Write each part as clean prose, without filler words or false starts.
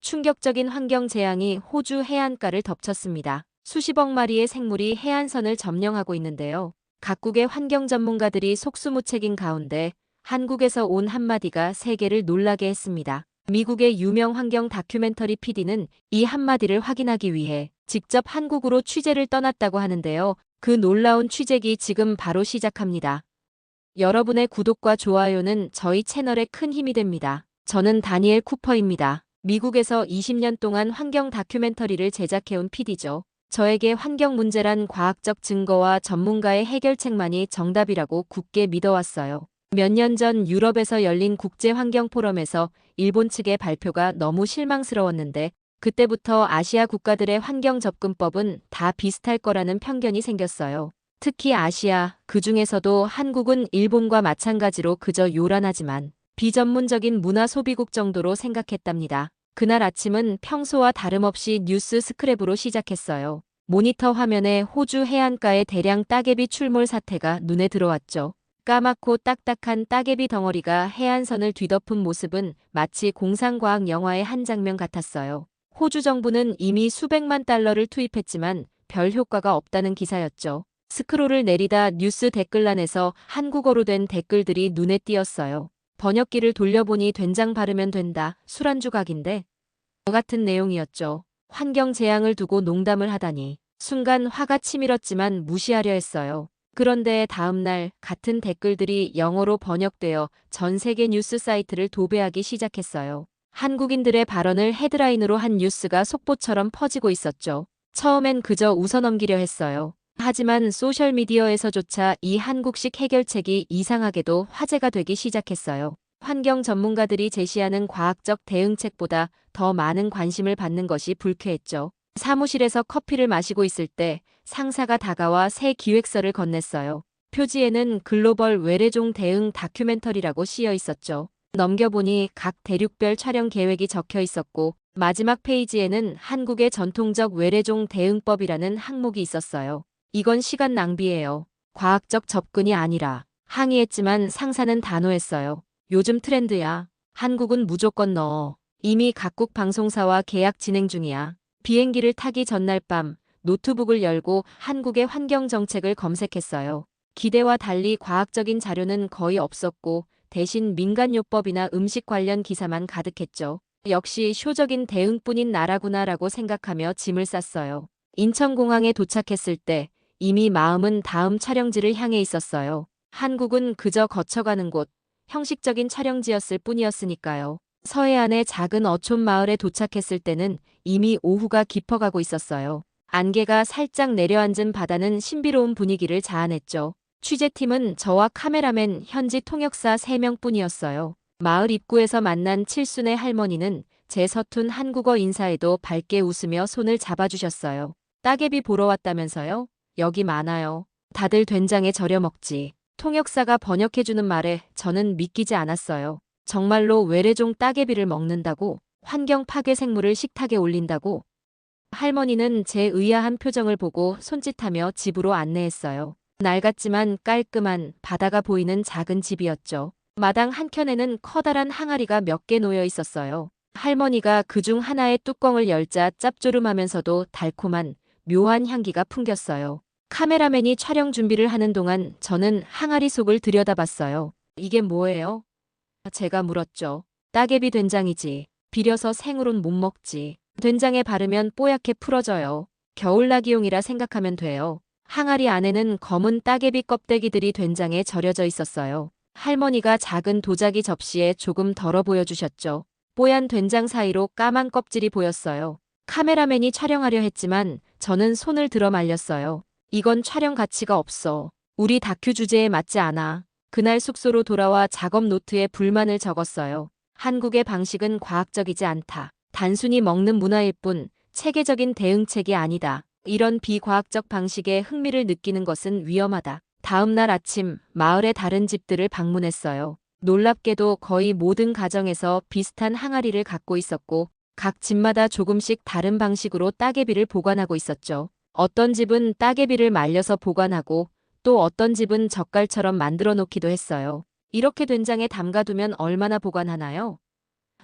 충격적인 환경 재앙이 호주 해안가를 덮쳤습니다. 수십억 마리의 생물이 해안선을 점령하고 있는데요. 각국의 환경 전문가들이 속수무책인 가운데 한국에서 온 한마디가 세계를 놀라게 했습니다. 미국의 유명 환경 다큐멘터리 PD는 이 한마디를 확인하기 위해 직접 한국으로 취재를 떠났다고 하는데요. 그 놀라운 취재기 지금 바로 시작합니다. 여러분의 구독과 좋아요는 저희 채널에 큰 힘이 됩니다. 저는 다니엘 쿠퍼입니다. 미국에서 20년 동안 환경 다큐멘터리를 제작해온 PD죠. 저에게 환경 문제란 과학적 증거와 전문가의 해결책만이 정답이라고 굳게 믿어왔어요. 몇 년 전 유럽에서 열린 국제환경포럼에서 일본 측의 발표가 너무 실망스러웠는데 그때부터 아시아 국가들의 환경 접근법은 다 비슷할 거라는 편견이 생겼어요. 특히 아시아, 그중에서도 한국은 일본과 마찬가지로 그저 요란하지만 비전문적인 문화 소비국 정도로 생각했답니다. 그날 아침은 평소와 다름없이 뉴스 스크랩으로 시작했어요. 모니터 화면에 호주 해안가의 대량 따개비 출몰 사태가 눈에 들어왔죠. 까맣고 딱딱한 따개비 덩어리가 해안선을 뒤덮은 모습은 마치 공상과학 영화의 한 장면 같았어요. 호주 정부는 이미 수백만 달러를 투입했지만 별 효과가 없다는 기사였죠. 스크롤을 내리다 뉴스 댓글란에서 한국어로 된 댓글들이 눈에 띄었어요. 번역기를 돌려보니 된장 바르면 된다. 술안주 각인데 같은 내용이었죠. 환경 재앙을 두고 농담을 하다니 순간 화가 치밀었지만 무시하려 했어요. 그런데 다음날 같은 댓글들이 영어로 번역되어 전 세계 뉴스 사이트를 도배하기 시작했어요. 한국인들의 발언을 헤드라인으로 한 뉴스가 속보처럼 퍼지고 있었죠. 처음엔 그저 웃어넘기려 했어요. 하지만 소셜미디어에서조차 이 한국식 해결책이 이상하게도 화제가 되기 시작했어요. 환경 전문가들이 제시하는 과학적 대응책보다 더 많은 관심을 받는 것이 불쾌했죠. 사무실에서 커피를 마시고 있을 때 상사가 다가와 새 기획서를 건넸어요. 표지에는 글로벌 외래종 대응 다큐멘터리라고 씌어 있었죠. 넘겨보니 각 대륙별 촬영 계획이 적혀 있었고 마지막 페이지에는 한국의 전통적 외래종 대응법이라는 항목이 있었어요. 이건 시간 낭비예요. 과학적 접근이 아니라 항의했지만 상사는 단호했어요. 요즘 트렌드야. 한국은 무조건 넣어. 이미 각국 방송사와 계약 진행 중이야. 비행기를 타기 전날 밤 노트북을 열고 한국의 환경 정책을 검색했어요. 기대와 달리 과학적인 자료는 거의 없었고 대신 민간요법이나 음식 관련 기사만 가득했죠. 역시 쇼적인 대응뿐인 나라구나라고 생각하며 짐을 쌌어요. 인천공항에 도착했을 때 이미 마음은 다음 촬영지를 향해 있었어요. 한국은 그저 거쳐가는 곳, 형식적인 촬영지였을 뿐이었으니까요. 서해안의 작은 어촌 마을에 도착했을 때는 이미 오후가 깊어가고 있었어요. 안개가 살짝 내려앉은 바다는 신비로운 분위기를 자아냈죠. 취재팀은 저와 카메라맨 현지 통역사 3명뿐이었어요. 마을 입구에서 만난 칠순의 할머니는 제 서툰 한국어 인사에도 밝게 웃으며 손을 잡아주셨어요. 따개비 보러 왔다면서요? 여기 많아요. 다들 된장에 절여 먹지. 통역사가 번역해주는 말에 저는 믿기지 않았어요. 정말로 외래종 따개비를 먹는다고? 환경 파괴 생물을 식탁에 올린다고? 할머니는 제 의아한 표정을 보고 손짓하며 집으로 안내했어요. 낡았지만 깔끔한 바다가 보이는 작은 집이었죠. 마당 한켠에는 커다란 항아리가 몇 개 놓여 있었어요. 할머니가 그중 하나의 뚜껑을 열자 짭조름하면서도 달콤한 묘한 향기가 풍겼어요. 카메라맨이 촬영 준비를 하는 동안 저는 항아리 속을 들여다봤어요. 이게 뭐예요? 제가 물었죠. 따개비 된장이지. 비려서 생으론 못 먹지. 된장에 바르면 뽀얗게 풀어져요. 겨울나기용이라 생각하면 돼요. 항아리 안에는 검은 따개비 껍데기들이 된장에 절여져 있었어요. 할머니가 작은 도자기 접시에 조금 덜어 보여주셨죠. 뽀얀 된장 사이로 까만 껍질이 보였어요. 카메라맨이 촬영하려 했지만 저는 손을 들어 말렸어요. 이건 촬영 가치가 없어. 우리 다큐 주제에 맞지 않아. 그날 숙소로 돌아와 작업 노트에 불만을 적었어요. 한국의 방식은 과학적이지 않다. 단순히 먹는 문화일 뿐 체계적인 대응책이 아니다. 이런 비과학적 방식에 흥미를 느끼는 것은 위험하다. 다음 날 아침 마을의 다른 집들을 방문했어요. 놀랍게도 거의 모든 가정에서 비슷한 항아리를 갖고 있었고 각 집마다 조금씩 다른 방식으로 따개비를 보관하고 있었죠. 어떤 집은 따개비를 말려서 보관하고 또 어떤 집은 젓갈처럼 만들어 놓기도 했어요. 이렇게 된장에 담가두면 얼마나 보관하나요?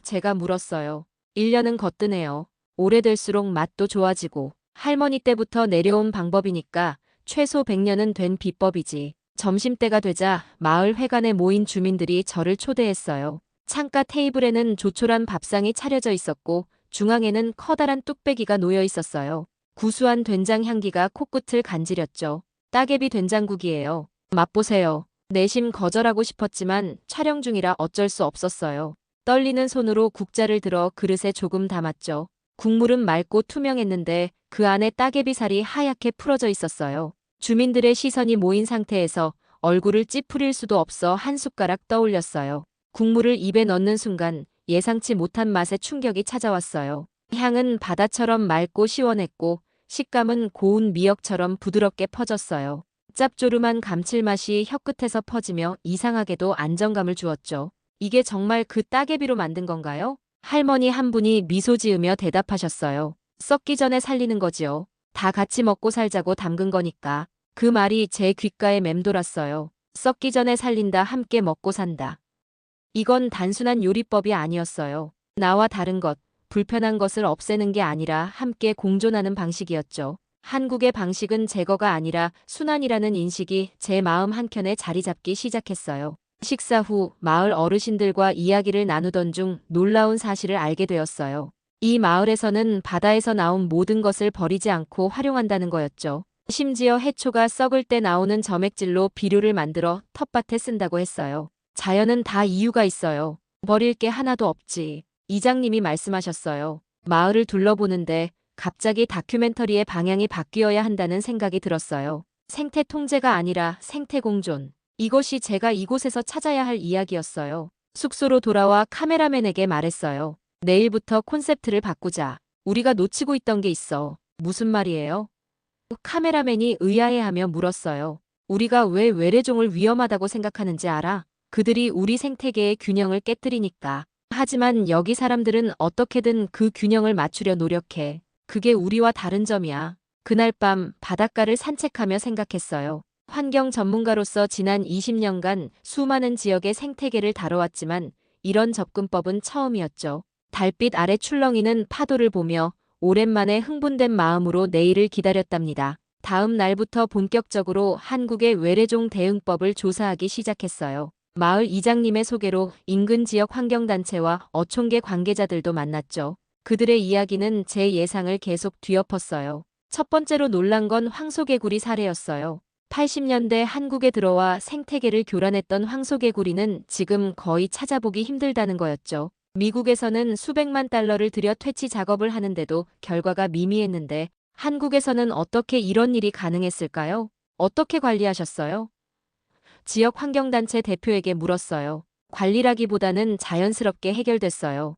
제가 물었어요. 1년은 거뜬해요. 오래될수록 맛도 좋아지고 할머니 때부터 내려온 방법이니까 최소 100년은 된 비법이지. 점심때가 되자 마을 회관에 모인 주민들이 저를 초대했어요. 창가 테이블에는 조촐한 밥상이 차려져 있었고 중앙에는 커다란 뚝배기가 놓여 있었어요. 구수한 된장 향기가 코끝을 간지렸죠. 따개비 된장국이에요. 맛보세요. 내심 거절하고 싶었지만 촬영 중이라 어쩔 수 없었어요. 떨리는 손으로 국자를 들어 그릇에 조금 담았죠. 국물은 맑고 투명했는데 그 안에 따개비살이 하얗게 풀어져 있었어요. 주민들의 시선이 모인 상태에서 얼굴을 찌푸릴 수도 없어 한 숟가락 떠올렸어요. 국물을 입에 넣는 순간 예상치 못한 맛의 충격이 찾아왔어요. 향은 바다처럼 맑고 시원했고 식감은 고운 미역처럼 부드럽게 퍼졌어요. 짭조름한 감칠맛이 혀끝에서 퍼지며 이상하게도 안정감을 주었죠. 이게 정말 그 따개비로 만든 건가요? 할머니 한 분이 미소 지으며 대답하셨어요. 썩기 전에 살리는 거지요. 다 같이 먹고 살자고 담근 거니까. 그 말이 제 귓가에 맴돌았어요. 썩기 전에 살린다, 함께 먹고 산다. 이건 단순한 요리법이 아니었어요. 나와 다른 것, 불편한 것을 없애는 게 아니라 함께 공존하는 방식이었죠. 한국의 방식은 제거가 아니라 순환이라는 인식이 제 마음 한켠에 자리 잡기 시작했어요. 식사 후 마을 어르신들과 이야기를 나누던 중 놀라운 사실을 알게 되었어요. 이 마을에서는 바다에서 나온 모든 것을 버리지 않고 활용한다는 거였죠. 심지어 해초가 썩을 때 나오는 점액질로 비료를 만들어 텃밭에 쓴다고 했어요. 자연은 다 이유가 있어요. 버릴 게 하나도 없지. 이장님이 말씀하셨어요. 마을을 둘러보는데 갑자기 다큐멘터리의 방향이 바뀌어야 한다는 생각이 들었어요. 생태 통제가 아니라 생태 공존. 이것이 제가 이곳에서 찾아야 할 이야기였어요. 숙소로 돌아와 카메라맨에게 말했어요. 내일부터 콘셉트를 바꾸자. 우리가 놓치고 있던 게 있어. 무슨 말이에요? 카메라맨이 의아해하며 물었어요. 우리가 왜 외래종을 위험하다고 생각하는지 알아? 그들이 우리 생태계의 균형을 깨뜨리니까. 하지만 여기 사람들은 어떻게든 그 균형을 맞추려 노력해. 그게 우리와 다른 점이야. 그날 밤 바닷가를 산책하며 생각했어요. 환경 전문가로서 지난 20년간 수많은 지역의 생태계를 다뤄왔지만 이런 접근법은 처음이었죠. 달빛 아래 출렁이는 파도를 보며 오랜만에 흥분된 마음으로 내일을 기다렸답니다. 다음 날부터 본격적으로 한국의 외래종 대응법을 조사하기 시작했어요. 마을 이장님의 소개로 인근 지역 환경단체와 어촌계 관계자들도 만났죠. 그들의 이야기는 제 예상을 계속 뒤엎었어요. 첫 번째로 놀란 건 황소개구리 사례였어요. 80년대 한국에 들어와 생태계를 교란했던 황소개구리는 지금 거의 찾아보기 힘들다는 거였죠. 미국에서는 수백만 달러를 들여 퇴치 작업을 하는데도 결과가 미미했는데 한국에서는 어떻게 이런 일이 가능했을까요? 어떻게 관리하셨어요? 지역 환경단체 대표에게 물었어요. 관리라기보다는 자연스럽게 해결됐어요.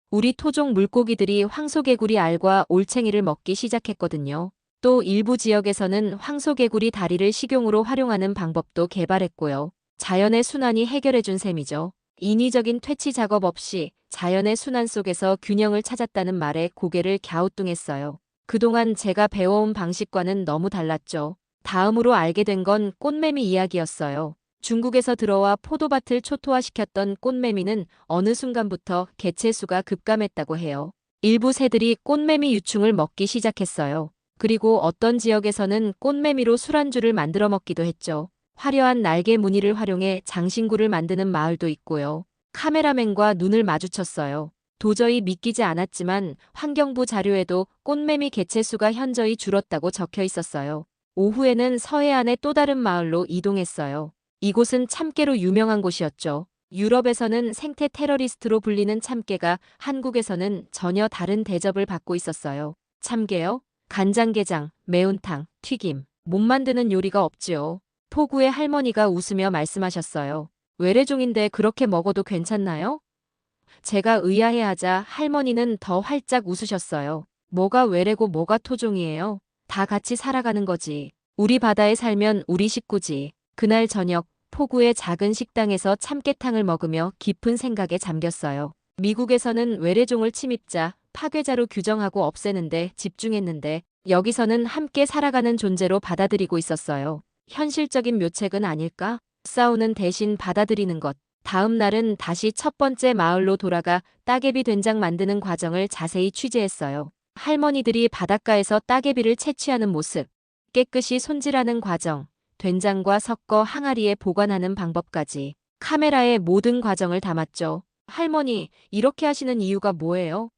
우리 토종 물고기들이 황소개구리 알과 올챙이를 먹기 시작했거든요. 또 일부 지역에서는 황소개구리 다리를 식용으로 활용하는 방법도 개발했고요. 자연의 순환이 해결해준 셈이죠. 인위적인 퇴치 작업 없이 자연의 순환 속에서 균형을 찾았다는 말에 고개를 갸우뚱했어요. 그동안 제가 배워온 방식과는 너무 달랐죠. 다음으로 알게 된 건 꽃매미 이야기였어요. 중국에서 들어와 포도밭을 초토화시켰던 꽃매미는 어느 순간부터 개체수가 급감했다고 해요. 일부 새들이 꽃매미 유충을 먹기 시작했어요. 그리고 어떤 지역에서는 꽃매미로 술안주를 만들어 먹기도 했죠. 화려한 날개 무늬를 활용해 장신구를 만드는 마을도 있고요. 카메라맨과 눈을 마주쳤어요. 도저히 믿기지 않았지만 환경부 자료에도 꽃매미 개체수가 현저히 줄었다고 적혀 있었어요. 오후에는 서해안의 또 다른 마을로 이동했어요. 이곳은 참깨로 유명한 곳이었죠. 유럽에서는 생태 테러리스트로 불리는 참깨가 한국에서는 전혀 다른 대접을 받고 있었어요. 참깨요? 간장게장, 매운탕, 튀김. 못 만드는 요리가 없지요. 포구의 할머니가 웃으며 말씀하셨어요. 외래종인데 그렇게 먹어도 괜찮나요? 제가 의아해하자 할머니는 더 활짝 웃으셨어요. 뭐가 외래고 뭐가 토종이에요? 다 같이 살아가는 거지. 우리 바다에 살면 우리 식구지. 그날 저녁 포구의 작은 식당에서 참깨탕을 먹으며 깊은 생각에 잠겼어요. 미국에서는 외래종을 침입자, 파괴자로 규정하고 없애는데 집중했는데 여기서는 함께 살아가는 존재로 받아들이고 있었어요. 현실적인 묘책은 아닐까? 싸우는 대신 받아들이는 것. 다음 날은 다시 첫 번째 마을로 돌아가 따개비 된장 만드는 과정을 자세히 취재했어요. 할머니들이 바닷가에서 따개비를 채취하는 모습, 깨끗이 손질하는 과정, 된장과 섞어 항아리에 보관하는 방법까지 카메라에 모든 과정을 담았죠. 할머니, 이렇게 하시는 이유가 뭐예요?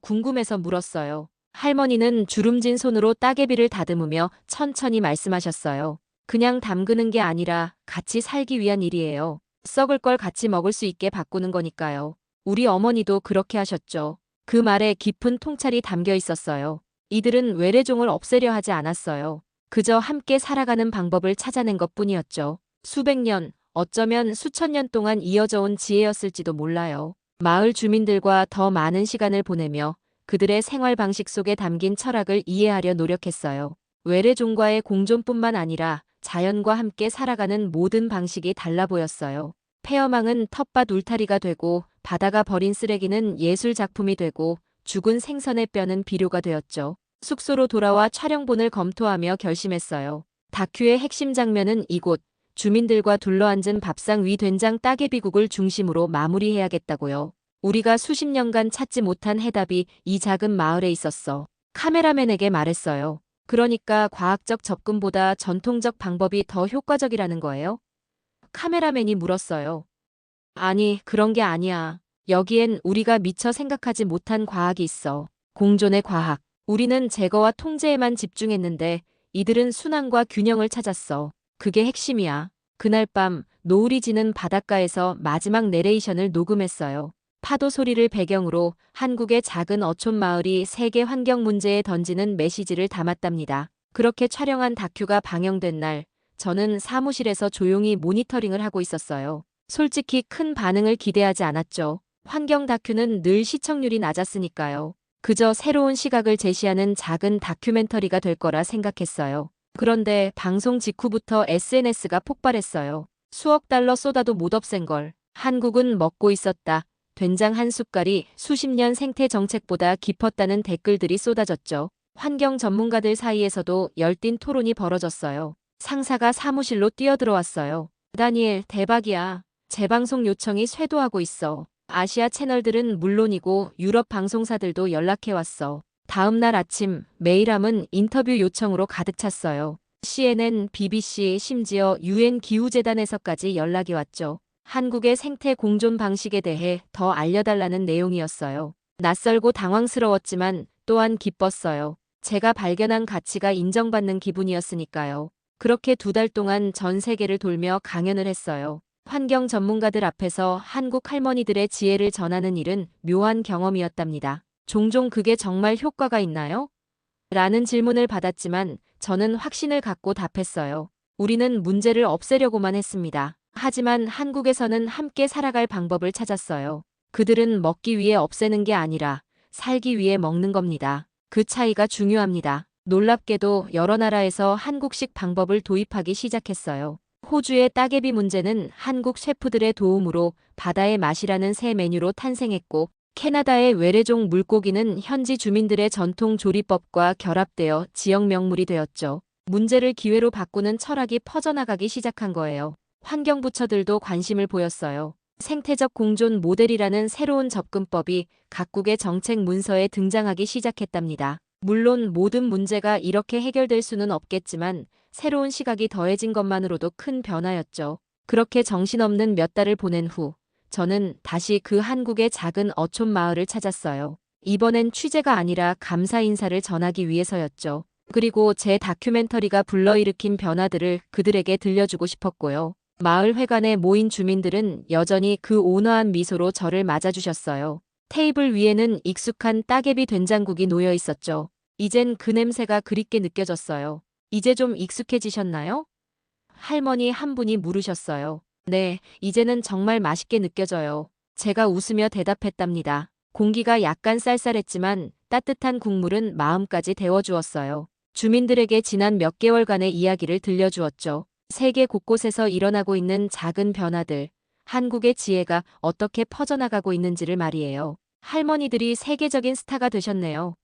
궁금해서 물었어요. 할머니는 주름진 손으로 따개비를 다듬으며 천천히 말씀하셨어요. 그냥 담그는 게 아니라 같이 살기 위한 일이에요. 썩을 걸 같이 먹을 수 있게 바꾸는 거니까요. 우리 어머니도 그렇게 하셨죠. 그 말에 깊은 통찰이 담겨 있었어요. 이들은 외래종을 없애려 하지 않았어요. 그저 함께 살아가는 방법을 찾아낸 것뿐이었죠. 수백 년, 어쩌면 수천 년 동안 이어져 온 지혜였을지도 몰라요. 마을 주민들과 더 많은 시간을 보내며 그들의 생활 방식 속에 담긴 철학을 이해하려 노력했어요. 외래종과의 공존뿐만 아니라 자연과 함께 살아가는 모든 방식이 달라 보였어요. 폐어망은 텃밭 울타리가 되고 바다가 버린 쓰레기는 예술 작품이 되고 죽은 생선의 뼈는 비료가 되었죠. 숙소로 돌아와 촬영본을 검토하며 결심했어요. 다큐의 핵심 장면은 이곳 주민들과 둘러앉은 밥상 위 된장 따개비국을 중심으로 마무리해야겠다고요. 우리가 수십 년간 찾지 못한 해답이 이 작은 마을에 있었어. 카메라맨에게 말했어요. 그러니까 과학적 접근보다 전통적 방법이 더 효과적이라는 거예요? 카메라맨이 물었어요. 아니, 그런 게 아니야. 여기엔 우리가 미처 생각하지 못한 과학이 있어. 공존의 과학. 우리는 제거와 통제에만 집중했는데 이들은 순환과 균형을 찾았어. 그게 핵심이야. 그날 밤 노을이 지는 바닷가에서 마지막 내레이션을 녹음했어요. 파도 소리를 배경으로 한국의 작은 어촌 마을이 세계 환경 문제에 던지는 메시지를 담았답니다. 그렇게 촬영한 다큐가 방영된 날, 저는 사무실에서 조용히 모니터링을 하고 있었어요. 솔직히 큰 반응을 기대하지 않았죠. 환경 다큐는 늘 시청률이 낮았으니까요. 그저 새로운 시각을 제시하는 작은 다큐멘터리가 될 거라 생각했어요. 그런데 방송 직후부터 SNS가 폭발했어요. 수억 달러 쏟아도 못 없앤 걸. 한국은 먹고 있었다. 된장 한 숟갈이 수십 년 생태 정책보다 깊었다는 댓글들이 쏟아졌죠. 환경 전문가들 사이에서도 열띤 토론이 벌어졌어요. 상사가 사무실로 뛰어들어왔어요. 다니엘, 대박이야. 재방송 요청이 쇄도하고 있어. 아시아 채널들은 물론이고 유럽 방송사들도 연락해왔어. 다음 날 아침 메일함은 인터뷰 요청으로 가득 찼어요. CNN, BBC, 심지어 UN 기후재단에서까지 연락이 왔죠. 한국의 생태 공존 방식에 대해 더 알려달라는 내용이었어요. 낯설고 당황스러웠지만 또한 기뻤어요. 제가 발견한 가치가 인정받는 기분이었으니까요. 그렇게 2달 동안 전 세계를 돌며 강연을 했어요. 환경 전문가들 앞에서 한국 할머니들의 지혜를 전하는 일은 묘한 경험이었답니다. 종종 그게 정말 효과가 있나요? 라는 질문을 받았지만 저는 확신을 갖고 답했어요. 우리는 문제를 없애려고만 했습니다. 하지만 한국에서는 함께 살아갈 방법을 찾았어요. 그들은 먹기 위해 없애는 게 아니라 살기 위해 먹는 겁니다. 그 차이가 중요합니다. 놀랍게도 여러 나라에서 한국식 방법을 도입하기 시작했어요. 호주의 따개비 문제는 한국 셰프들의 도움으로 바다의 맛이라는 새 메뉴로 탄생했고, 캐나다의 외래종 물고기는 현지 주민들의 전통 조리법과 결합되어 지역 명물이 되었죠. 문제를 기회로 바꾸는 철학이 퍼져나가기 시작한 거예요. 환경부처들도 관심을 보였어요. 생태적 공존 모델이라는 새로운 접근법이 각국의 정책 문서에 등장하기 시작했답니다. 물론 모든 문제가 이렇게 해결될 수는 없겠지만 새로운 시각이 더해진 것만으로도 큰 변화였죠. 그렇게 정신없는 몇 달을 보낸 후 저는 다시 그 한국의 작은 어촌 마을을 찾았어요. 이번엔 취재가 아니라 감사 인사를 전하기 위해서였죠. 그리고 제 다큐멘터리가 불러일으킨 변화들을 그들에게 들려주고 싶었고요. 마을 회관에 모인 주민들은 여전히 그 온화한 미소로 저를 맞아주셨어요. 테이블 위에는 익숙한 따개비 된장국이 놓여 있었죠. 이젠 그 냄새가 그립게 느껴졌어요. 이제 좀 익숙해지셨나요? 할머니 한 분이 물으셨어요. 네, 이제는 정말 맛있게 느껴져요. 제가 웃으며 대답했답니다. 공기가 약간 쌀쌀했지만 따뜻한 국물은 마음까지 데워주었어요. 주민들에게 지난 몇 개월간의 이야기를 들려주었죠. 세계 곳곳에서 일어나고 있는 작은 변화들, 한국의 지혜가 어떻게 퍼져나가고 있는지를 말이에요. 할머니들이 세계적인 스타가 되셨네요.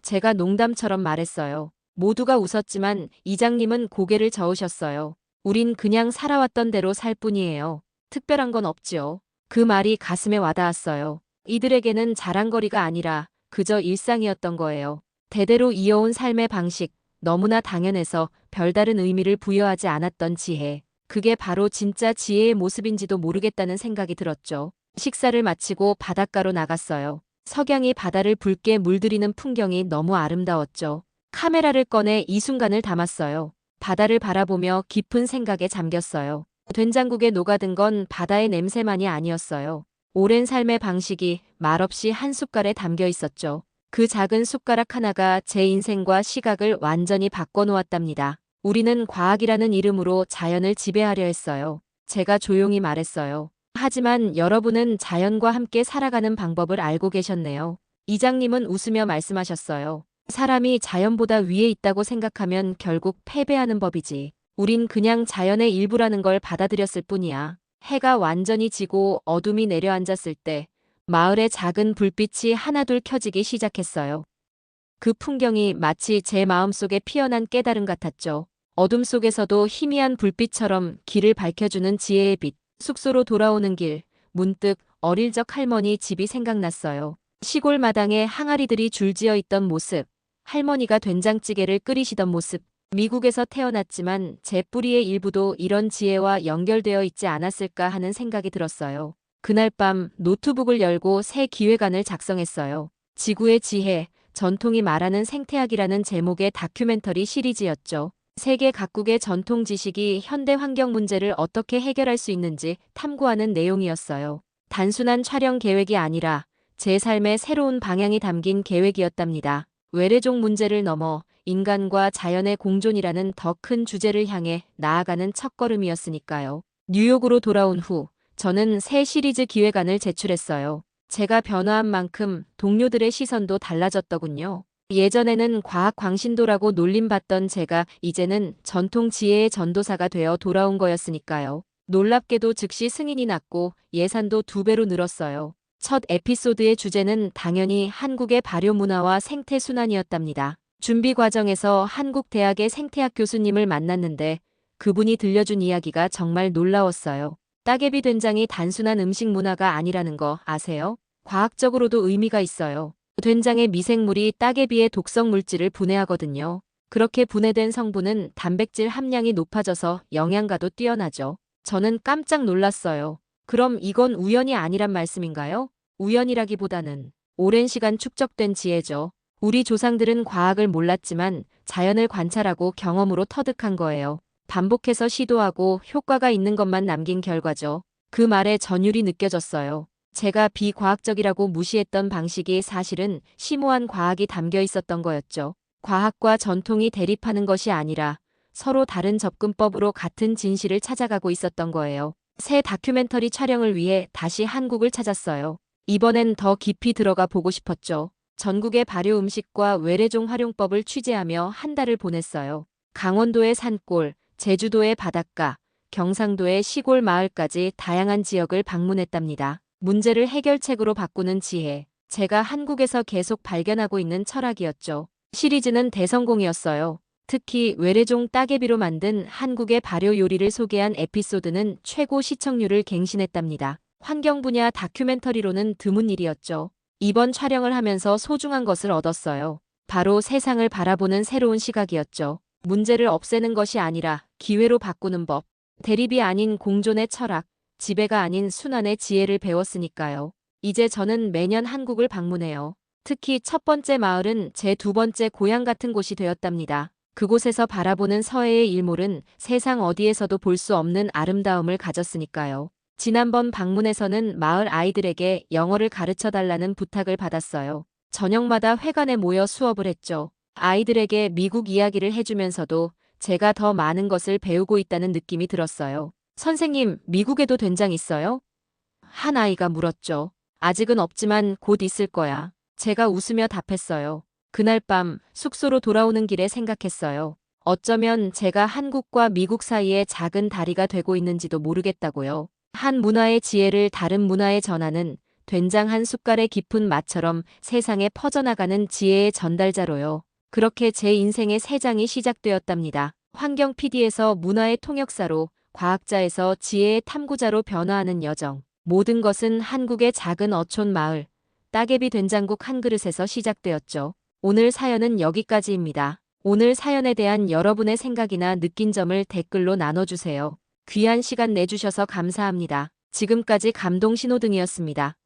제가 농담처럼 말했어요. 모두가 웃었지만 이장님은 고개를 저으셨어요. 우린 그냥 살아왔던 대로 살 뿐이에요. 특별한 건 없지요. 그 말이 가슴에 와닿았어요. 이들에게는 자랑거리가 아니라 그저 일상이었던 거예요. 대대로 이어온 삶의 방식, 너무나 당연해서 별다른 의미를 부여하지 않았던 지혜. 그게 바로 진짜 지혜의 모습인지도 모르겠다는 생각이 들었죠. 식사를 마치고 바닷가로 나갔어요. 석양이 바다를 붉게 물들이는 풍경이 너무 아름다웠죠. 카메라를 꺼내 이 순간을 담았어요. 바다를 바라보며 깊은 생각에 잠겼어요. 된장국에 녹아든 건 바다의 냄새만이 아니었어요. 오랜 삶의 방식이 말없이 한 숟갈에 담겨 있었죠. 그 작은 숟가락 하나가 제 인생과 시각을 완전히 바꿔놓았답니다. 우리는 과학이라는 이름으로 자연을 지배하려 했어요. 제가 조용히 말했어요. 하지만 여러분은 자연과 함께 살아가는 방법을 알고 계셨네요. 이장님은 웃으며 말씀하셨어요. 사람이 자연보다 위에 있다고 생각하면 결국 패배하는 법이지. 우린 그냥 자연의 일부라는 걸 받아들였을 뿐이야. 해가 완전히 지고 어둠이 내려앉았을 때 마을의 작은 불빛이 하나둘 켜지기 시작했어요. 그 풍경이 마치 제 마음속에 피어난 깨달음 같았죠. 어둠 속에서도 희미한 불빛처럼 길을 밝혀주는 지혜의 빛. 숙소로 돌아오는 길, 문득 어릴 적 할머니 집이 생각났어요. 시골 마당에 항아리들이 줄지어 있던 모습, 할머니가 된장찌개를 끓이시던 모습, 미국에서 태어났지만 제 뿌리의 일부도 이런 지혜와 연결되어 있지 않았을까 하는 생각이 들었어요. 그날 밤 노트북을 열고 새 기획안을 작성했어요. 지구의 지혜, 전통이 말하는 생태학이라는 제목의 다큐멘터리 시리즈였죠. 세계 각국의 전통 지식이 현대 환경 문제를 어떻게 해결할 수 있는지 탐구하는 내용이었어요. 단순한 촬영 계획이 아니라 제 삶의 새로운 방향이 담긴 계획이었답니다. 외래종 문제를 넘어 인간과 자연의 공존이라는 더 큰 주제를 향해 나아가는 첫걸음이었으니까요. 뉴욕으로 돌아온 후 저는 새 시리즈 기획안을 제출했어요. 제가 변화한 만큼 동료들의 시선도 달라졌더군요. 예전에는 과학 광신도라고 놀림받던 제가 이제는 전통 지혜의 전도사가 되어 돌아온 거였으니까요. 놀랍게도 즉시 승인이 났고 예산도 2배로 늘었어요. 첫 에피소드의 주제는 당연히 한국의 발효 문화와 생태 순환이었답니다. 준비 과정에서 한국 대학의 생태학 교수님을 만났는데 그분이 들려준 이야기가 정말 놀라웠어요. 따개비 된장이 단순한 음식 문화가 아니라는 거 아세요? 과학적으로도 의미가 있어요. 된장의 미생물이 따개비의 독성 물질을 분해하거든요. 그렇게 분해된 성분은 단백질 함량이 높아져서 영양가도 뛰어나죠. 저는 깜짝 놀랐어요. 그럼 이건 우연이 아니란 말씀인가요? 우연이라기보다는 오랜 시간 축적된 지혜죠. 우리 조상들은 과학을 몰랐지만 자연을 관찰하고 경험으로 터득한 거예요. 반복해서 시도하고 효과가 있는 것만 남긴 결과죠. 그 말에 전율이 느껴졌어요. 제가 비과학적이라고 무시했던 방식이 사실은 심오한 과학이 담겨 있었던 거였죠. 과학과 전통이 대립하는 것이 아니라 서로 다른 접근법으로 같은 진실을 찾아가고 있었던 거예요. 새 다큐멘터리 촬영을 위해 다시 한국을 찾았어요. 이번엔 더 깊이 들어가 보고 싶었죠. 전국의 발효 음식과 외래종 활용법을 취재하며 한 달을 보냈어요. 강원도의 산골, 제주도의 바닷가, 경상도의 시골 마을까지 다양한 지역을 방문했답니다. 문제를 해결책으로 바꾸는 지혜, 제가 한국에서 계속 발견하고 있는 철학이었죠. 시리즈는 대성공이었어요. 특히 외래종 따개비로 만든 한국의 발효 요리를 소개한 에피소드는 최고 시청률을 갱신했답니다. 환경 분야 다큐멘터리로는 드문 일이었죠. 이번 촬영을 하면서 소중한 것을 얻었어요. 바로 세상을 바라보는 새로운 시각이었죠. 문제를 없애는 것이 아니라 기회로 바꾸는 법, 대립이 아닌 공존의 철학, 지배가 아닌 순환의 지혜를 배웠으니까요. 이제 저는 매년 한국을 방문해요. 특히 첫 번째 마을은 제 2번째 고향 같은 곳이 되었답니다. 그곳에서 바라보는 서해의 일몰은 세상 어디에서도 볼 수 없는 아름다움을 가졌으니까요. 지난번 방문에서는 마을 아이들에게 영어를 가르쳐 달라는 부탁을 받았어요. 저녁마다 회관에 모여 수업을 했죠. 아이들에게 미국 이야기를 해주면서도 제가 더 많은 것을 배우고 있다는 느낌이 들었어요. 선생님, 미국에도 된장 있어요? 한 아이가 물었죠. 아직은 없지만 곧 있을 거야. 제가 웃으며 답했어요. 그날 밤 숙소로 돌아오는 길에 생각했어요. 어쩌면 제가 한국과 미국 사이에 작은 다리가 되고 있는지도 모르겠다고요. 한 문화의 지혜를 다른 문화에 전하는 된장 한 숟갈의 깊은 맛처럼 세상에 퍼져나가는 지혜의 전달자로요. 그렇게 제 인생의 새 장이 시작되었답니다. 환경 PD에서 문화의 통역사로, 과학자에서 지혜의 탐구자로 변화하는 여정. 모든 것은 한국의 작은 어촌 마을, 따개비 된장국 한 그릇에서 시작되었죠. 오늘 사연은 여기까지입니다. 오늘 사연에 대한 여러분의 생각이나 느낀 점을 댓글로 나눠주세요. 귀한 시간 내주셔서 감사합니다. 지금까지 감동 신호등이었습니다.